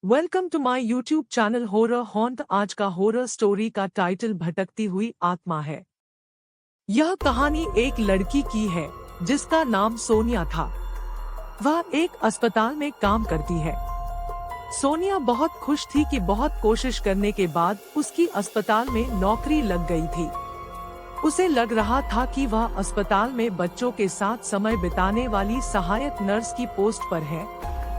Welcome to my YouTube channel horror haunt. आज का horror story का टाइटल भटकती हुई आत्मा है। यह कहानी एक लड़की की है जिसका नाम सोनिया था। वह एक अस्पताल में काम करती है। सोनिया बहुत खुश थी कि बहुत कोशिश करने के बाद उसकी अस्पताल में नौकरी लग गई थी। उसे लग रहा था कि वह अस्पताल में बच्चों के साथ समय बिताने वाली सहायक नर्स की पोस्ट पर है,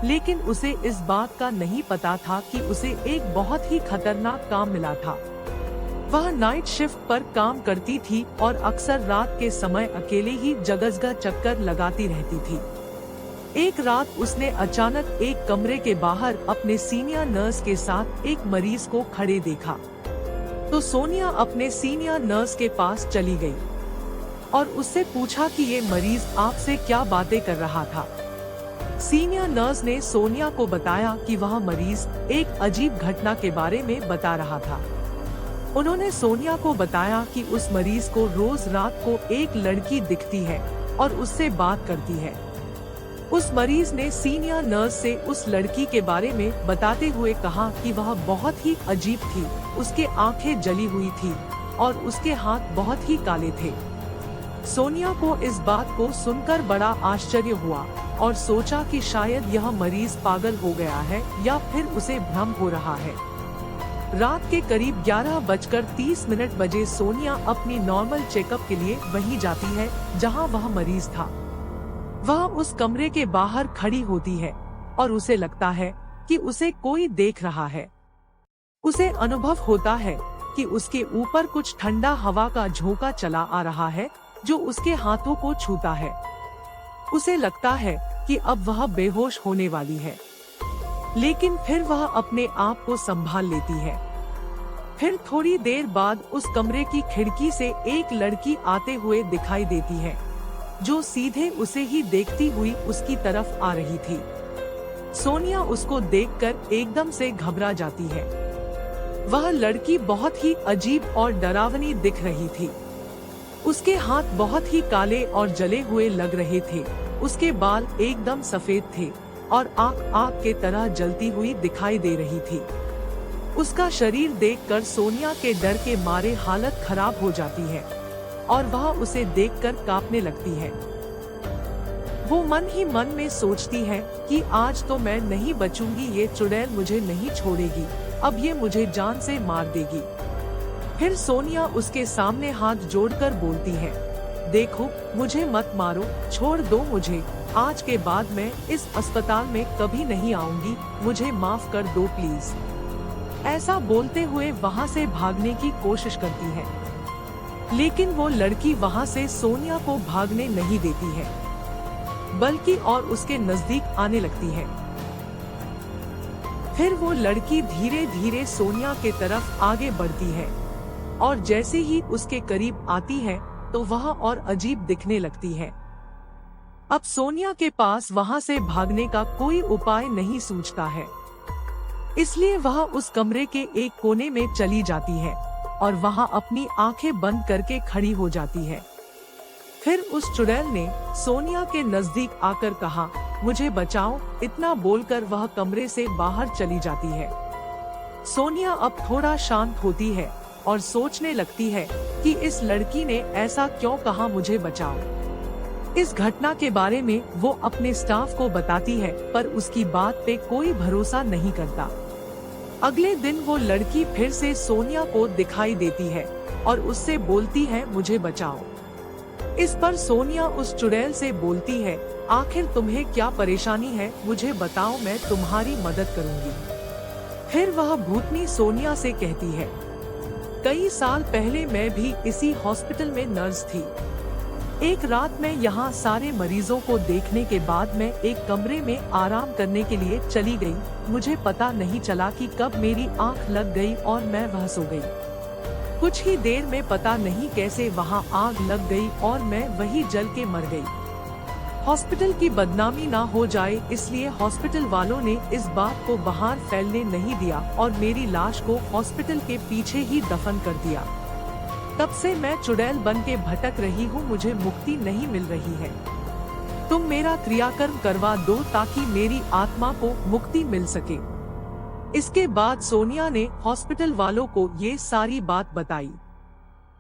लेकिन उसे इस बात का नहीं पता था कि उसे एक बहुत ही खतरनाक काम मिला था। वह नाइट शिफ्ट पर काम करती थी और अक्सर रात के समय अकेले ही जगह चक्कर लगाती रहती थी। एक रात उसने अचानक एक कमरे के बाहर अपने सीनियर नर्स के साथ एक मरीज को खड़े देखा। तो सोनिया अपने सीनियर नर्स के पास चली गई और उससे पूछा कि ये मरीज आपसे क्या बातें कर रहा था। सीनियर नर्स ने सोनिया को बताया कि वह मरीज एक अजीब घटना के बारे में बता रहा था। उन्होंने सोनिया को बताया कि उस मरीज को रोज रात को एक लड़की दिखती है और उससे बात करती है। उस मरीज ने सीनियर नर्स से उस लड़की के बारे में बताते हुए कहा कि वह बहुत ही अजीब थी। उसके आंखें जली हुई थी और उसके हाथ बहुत ही काले थे। सोनिया को इस बात को सुनकर बड़ा आश्चर्य हुआ और सोचा कि शायद यह मरीज पागल हो गया है या फिर उसे भ्रम हो रहा है। रात के करीब 11:30 बजे सोनिया अपनी नॉर्मल चेकअप के लिए वहीं जाती है जहां वह मरीज था। वह उस कमरे के बाहर खड़ी होती है और उसे लगता है कि उसे कोई देख रहा है। उसे अनुभव होता है कि उसके ऊपर कुछ ठंडा हवा का झोंका चला आ रहा है जो उसके हाथों को छूता है। उसे लगता है कि अब वह बेहोश होने वाली है, लेकिन फिर वह अपने आप को संभाल लेती है। फिर थोड़ी देर बाद उस कमरे की खिड़की से एक लड़की आते हुए दिखाई देती है, जो सीधे उसे ही देखती हुई उसकी तरफ आ रही थी। सोनिया उसको देखकर एकदम से घबरा जाती है। वह लड़की बहुत ही अजीब और डरावनी दिख रही थी। उसके हाथ बहुत ही काले और जले हुए लग रहे थे। उसके बाल एकदम सफेद थे और आँख आग के तरह जलती हुई दिखाई दे रही थी। उसका शरीर देखकर सोनिया के डर के मारे हालत खराब हो जाती है और वह उसे देखकर कांपने लगती है। वो मन ही मन में सोचती है कि आज तो मैं नहीं बचूंगी, ये चुड़ैल मुझे नहीं छोड़ेगी, अब ये मुझे जान से मार देगी। फिर सोनिया उसके सामने हाथ जोड़कर बोलती है, देखो मुझे मत मारो, छोड़ दो मुझे, आज के बाद मैं इस अस्पताल में कभी नहीं आऊंगी, मुझे माफ कर दो प्लीज। ऐसा बोलते हुए वहाँ से भागने की कोशिश करती है, लेकिन वो लड़की वहाँ से सोनिया को भागने नहीं देती है, बल्कि और उसके नजदीक आने लगती है। फिर वो लड़की धीरे धीरे सोनिया के तरफ आगे बढ़ती है और जैसे ही उसके करीब आती है तो वह और अजीब दिखने लगती है। अब सोनिया के पास वहां से भागने का कोई उपाय नहीं सूझता है, इसलिए वह उस कमरे के एक कोने में चली जाती है और वहां अपनी आंखें बंद करके खड़ी हो जाती है। फिर उस चुड़ैल ने सोनिया के नजदीक आकर कहा, मुझे बचाओ। इतना बोलकर वह कमरे से बाहर चली जाती है। सोनिया अब थोड़ा शांत होती है और सोचने लगती है कि इस लड़की ने ऐसा क्यों कहा, मुझे बचाओ। इस घटना के बारे में वो अपने स्टाफ को बताती है, पर उसकी बात पे कोई भरोसा नहीं करता। अगले दिन वो लड़की फिर से सोनिया को दिखाई देती है और उससे बोलती है, मुझे बचाओ। इस पर सोनिया उस चुड़ैल से बोलती है, आखिर तुम्हें क्या परेशानी है, मुझे बताओ, मैं तुम्हारी मदद करूँगी। फिर वह भूतनी सोनिया से कहती है, कई साल पहले मैं भी इसी हॉस्पिटल में नर्स थी। एक रात मैं यहाँ सारे मरीजों को देखने के बाद मैं एक कमरे में आराम करने के लिए चली गई। मुझे पता नहीं चला कि कब मेरी आंख लग गई और मैं वहाँ सो गई। कुछ ही देर में पता नहीं कैसे वहाँ आग लग गई और मैं वही जल के मर गई। हॉस्पिटल की बदनामी ना हो जाए इसलिए हॉस्पिटल वालों ने इस बात को बाहर फैलने नहीं दिया और मेरी लाश को हॉस्पिटल के पीछे ही दफन कर दिया। तब से मैं चुड़ैल बन के भटक रही हूँ, मुझे मुक्ति नहीं मिल रही है। तुम मेरा क्रियाकर्म करवा दो ताकि मेरी आत्मा को मुक्ति मिल सके। इसके बाद सोनिया ने हॉस्पिटल वालों को ये सारी बात बताई।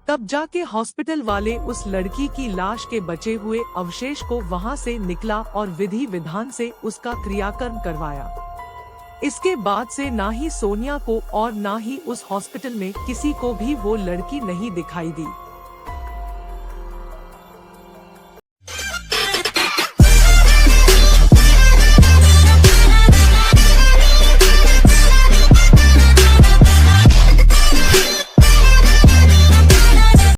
तब जाके हॉस्पिटल वाले उस लड़की की लाश के बचे हुए अवशेष को वहां से निकला और विधि विधान से उसका क्रियाकर्म करवाया। इसके बाद से ना ही सोनिया को और ना ही उस हॉस्पिटल में किसी को भी वो लड़की नहीं दिखाई दी।